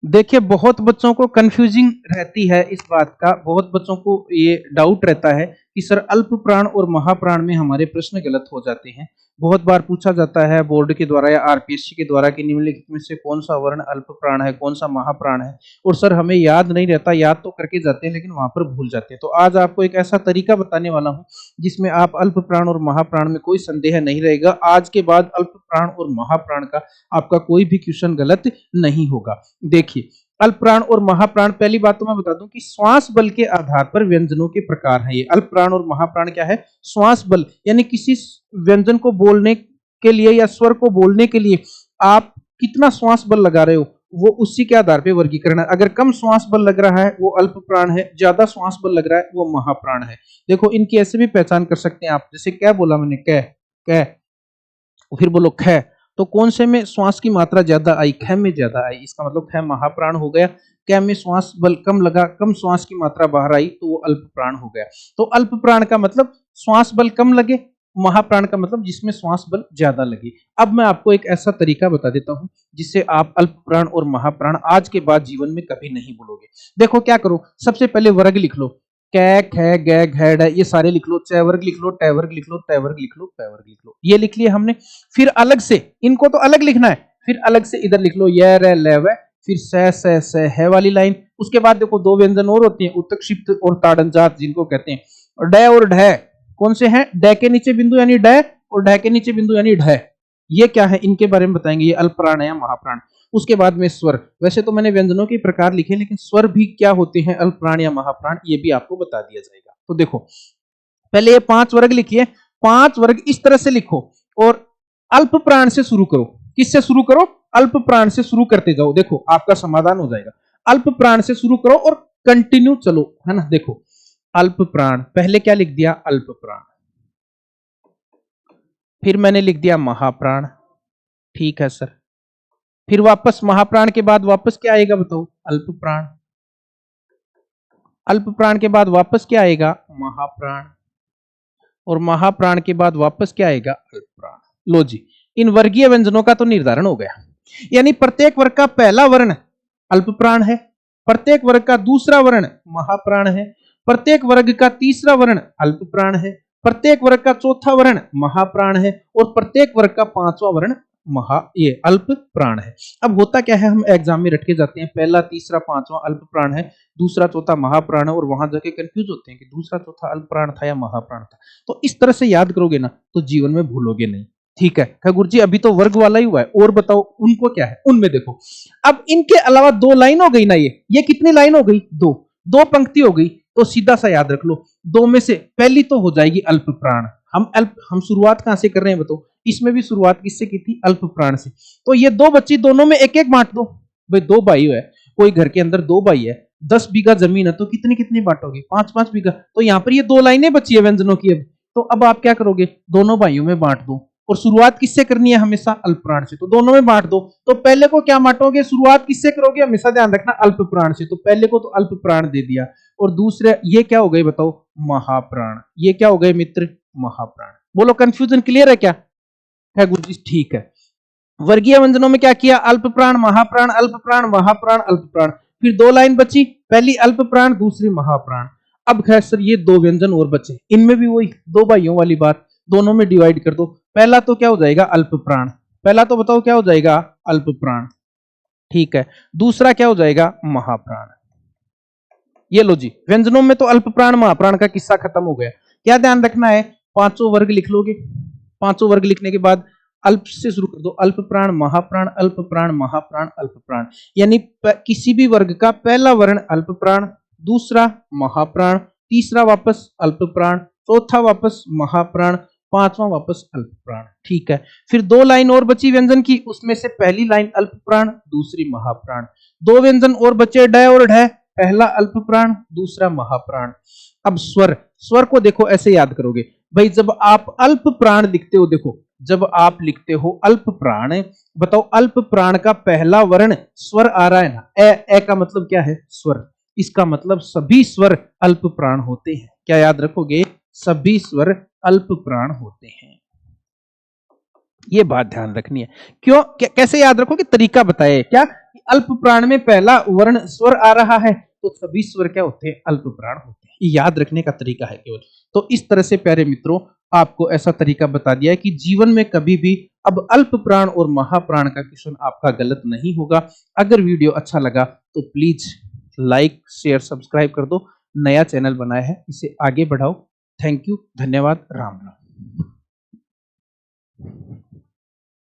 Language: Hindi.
देखिए, बहुत बच्चों को कंफ्यूजिंग रहती है इस बात का, बहुत बच्चों को ये डाउट रहता है कि सर अल्प प्राण और महाप्राण में हमारे प्रश्न गलत हो जाते हैं। बहुत बार पूछा जाता है बोर्ड के द्वारा या आरपीएससी के द्वारा कि निम्नलिखित में से कौन सा वर्ण अल्प प्राण है, कौन सा महाप्राण है, और सर हमें याद नहीं रहता, याद तो करके जाते हैं लेकिन वहां पर भूल जाते हैं। तो आज आपको एक ऐसा तरीका बताने वाला हूं जिसमें आप अल्प प्राण और महाप्राण में कोई संदेह नहीं रहेगा। आज के बाद अल्प प्राण और महाप्राण का आपका कोई भी क्वेश्चन गलत नहीं होगा। देखिए, अल्प प्राण और महाप्राण, पहली बात तो मैं बता दूं कि श्वास बल के आधार पर व्यंजनों के प्रकार हैं। ये अल्प प्राण और महाप्राण क्या है? श्वास बल, यानी किसी व्यंजन को बोलने के लिए या स्वर को बोलने के लिए आप कितना श्वास बल लगा रहे हो, वो उसी के आधार पर वर्गीकरण है। अगर कम श्वास बल लग रहा है वो अल्प प्राण है, ज्यादा श्वास बल लग रहा है वो महाप्राण है। देखो, इनकी ऐसे भी पहचान कर सकते हैं आप, जैसे क्या बोला मैंने, कै कै, फिर बोलो ख, तो कौन से में श्वास की मात्रा ज्यादा आई? ख में ज्यादा आई, इसका मतलब ख महाप्राण हो गया। कै में श्वास बल कम लगा, कम श्वास की मात्रा बाहर आई, तो वो अल्प प्राण हो गया। तो अल्प प्राण का मतलब श्वास बल कम लगे, महाप्राण का मतलब जिसमें श्वास बल ज्यादा लगे। अब मैं आपको एक ऐसा तरीका बता देता हूं जिससे आप अल्प प्राण और महाप्राण आज के बाद जीवन में कभी नहीं भूलोगे। देखो क्या करो, सबसे पहले वर्ग लिख लो, कै ख ग घ ढ, ये सारे लिख लो, च वर्ग लिख लो, ट वर्ग लिख लो, ट वर्ग लिख लो, प वर्ग लिख लो, ये लिख लिए हमने। फिर अलग से इनको तो अलग लिखना है, फिर अलग से इधर लिख लो य र ल व, फिर स है वाली लाइन। उसके बाद देखो दो व्यंजन और होते हैं, उत्तक्षिप्त और ताड़नजात जिनको कहते हैं। और ड और ढ कौन से हैं? ड के नीचे बिंदु यानी ड, और ढ के नीचे बिंदु यानी ढ। ये क्या है, इनके बारे में बताएंगे, ये अल्प प्राण है या महाप्राण। उसके बाद में स्वर, वैसे तो मैंने व्यंजनों के प्रकार लिखे, लेकिन स्वर भी क्या होते हैं, अल्प प्राण या महाप्राण, ये भी आपको बता दिया जाएगा। तो देखो, पहले ये 5 वर्ग लिखिए, 5 वर्ग इस तरह से लिखो और अल्प प्राण से शुरू करो। किससे शुरू करो? अल्प प्राण से शुरू करते जाओ, देखो आपका समाधान हो जाएगा। अल्प प्राण से शुरू करो और कंटिन्यू चलो, है ना। देखो, अल्प प्राण, पहले क्या लिख दिया? अल्प प्राण, फिर मैंने लिख दिया महाप्राण, ठीक है सर। फिर वापस महाप्राण के बाद वापस क्या आएगा बताओ? अल्प प्राण। अल्प प्राण के बाद वापस क्या आएगा? महाप्राण। और महाप्राण के बाद वापस क्या आएगा? अल्प प्राण। लो जी, इन वर्गीय व्यंजनों का तो निर्धारण हो गया। यानी प्रत्येक वर्ग का पहला वर्ण अल्प प्राण है, प्रत्येक वर्ग का दूसरा वर्ण महाप्राण है, प्रत्येक वर्ग का तीसरा वर्ण अल्प प्राण है, प्रत्येक वर्ग का चौथा वर्ण महाप्राण है, और प्रत्येक वर्ग का पांचवा वर्ण ये अल्प प्राण है। अब होता क्या है, हम एग्जाम में रट के जाते हैं, पहला तीसरा पांचवा अल्प प्राण है, दूसरा चौथा महाप्राण है, और वहां जाके कंफ्यूज होते हैं कि दूसरा चौथा अल्प प्राण था या महाप्राण था। तो इस तरह से याद करोगे ना तो जीवन में भूलोगे नहीं। ठीक है खगुर जी, अभी तो वर्ग वाला ही हुआ है, और बताओ उनको क्या है। उनमें देखो, अब इनके अलावा 2 लाइन हो गई ना, ये कितनी लाइन हो गई? 2 पंक्ति हो गई। तो सीधा सा याद रख लो, 2 में से पहली तो हो जाएगी अल्प प्राण। हम शुरुआत कहां से कर रहे हैं बताओ? इसमें भी शुरुआत किससे की थी? अल्प प्राण से। तो ये 2 बच्ची, दोनों में एक एक बांट दो। भाई 2 भाई है, कोई घर के अंदर 2 भाई है, 10 बीघा जमीन है, तो कितनी कितनी बांटोगे? 5-5 बीघा। तो यहां पर ये 2 लाइनें बची है व्यंजनों की। अब आप क्या करोगे? दोनों भाइयों में बांट दो, और शुरुआत किससे करनी है? हमेशा अल्प प्राण से। तो दोनों में बांट दो। तो पहले को क्या बांटोगे? शुरुआत किससे करोगे? हमेशा ध्यान रखना, अल्प प्राण से। तो पहले को तो अल्प प्राण दे दिया, और दूसरे ये क्या हो गए बताओ? महाप्राण। ये क्या हो गए मित्र? महाप्राण। बोलो, कंफ्यूजन क्लियर है क्या? है गुरु जी, ठीक है। वर्गीय व्यंजनों में क्या किया? अल्प प्राण, महाप्राण, अल्प प्राण, महाप्राण, अल्प प्राण। फिर 2 लाइन बची, पहली अल्प प्राण, दूसरी महाप्राण। अब खैर सर, ये 2 व्यंजन और बचे, इनमें भी वही 2 भाइयों वाली बात, दोनों में डिवाइड कर दो। पहला तो क्या हो जाएगा? अल्प प्राण। पहला तो बताओ क्या हो जाएगा? अल्प प्राण, ठीक है। दूसरा क्या हो जाएगा? महाप्राण। ये लो जी, व्यंजनों में तो अल्प प्राण महाप्राण का किस्सा खत्म हो गया। क्या ध्यान रखना है? 5 वर्ग लिख लोगे। 5 वर्ग लिखने के बाद अल्प से शुरू कर दो, अल्प प्राण, महाप्राण, अल्प प्राण, महाप्राण, अल्प प्राण। यानी किसी भी वर्ग का पहला वर्ण अल्प प्राण, दूसरा महाप्राण, तीसरा वापस अल्प प्राण, चौथा वापस महाप्राण, पांचवा वापस अल्प प्राण। ठीक है। फिर 2 लाइन और बची व्यंजन की, उसमें से पहली लाइन अल्प प्राण, दूसरी महाप्राण। 2 व्यंजन और बचे, ड और ढ, पहला अल्प प्राण, दूसरा महाप्राण। अब स्वर, स्वर को देखो ऐसे याद करोगे भाई, जब आप अल्प प्राण लिखते हो, देखो जब आप लिखते हो अल्प प्राण, बताओ अल्प प्राण का पहला वर्ण स्वर आ रहा है ना, ए का मतलब क्या है? स्वर। इसका मतलब सभी स्वर अल्प प्राण होते हैं। क्या याद रखोगे? सभी स्वर अल्प प्राण होते हैं। ये बात ध्यान रखनी है। क्यों? कैसे याद रखोगे? तरीका बताए क्या? अल्प प्राण में पहला वर्ण स्वर आ रहा है तो सभी स्वर क्या होते हैं, अल्प प्राण होते हैं। ये याद रखने का तरीका है केवल। तो इस तरह से प्यारे मित्रों आपको ऐसा तरीका बता दिया है कि जीवन में कभी भी अब अल्प प्राण और महाप्राण का क्वेश्चन आपका गलत नहीं होगा। अगर वीडियो अच्छा लगा तो प्लीज लाइक शेयर सब्सक्राइब कर दो। नया चैनल बनाया है, इसे आगे बढ़ाओ। थैंक यू, धन्यवाद, राम राम।